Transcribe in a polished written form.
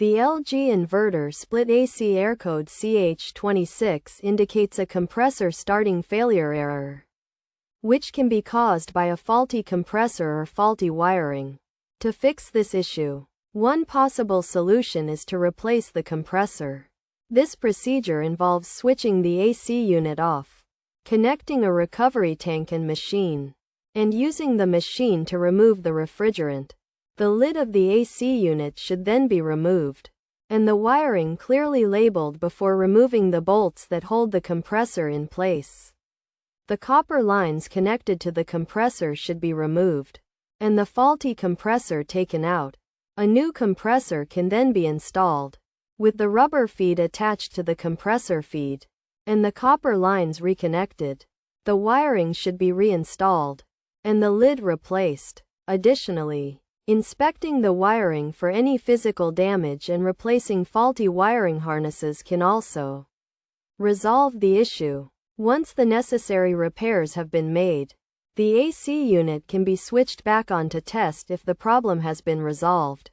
The LG inverter split AC error code CH26 indicates a compressor starting failure error, which can be caused by a faulty compressor or faulty wiring. To fix this issue, one possible solution is to replace the compressor. This procedure involves switching the AC unit off, connecting a recovery tank and machine, and using the machine to remove the refrigerant. The lid of the AC unit should then be removed, and the wiring clearly labeled before removing the bolts that hold the compressor in place. The copper lines connected to the compressor should be removed, and the faulty compressor taken out. A new compressor can then be installed, with the rubber feed attached to the compressor feed, and the copper lines reconnected. The wiring should be reinstalled, and the lid replaced. Additionally, inspecting the wiring for any physical damage and replacing faulty wiring harnesses can also resolve the issue. Once the necessary repairs have been made, the AC unit can be switched back on to test if the problem has been resolved.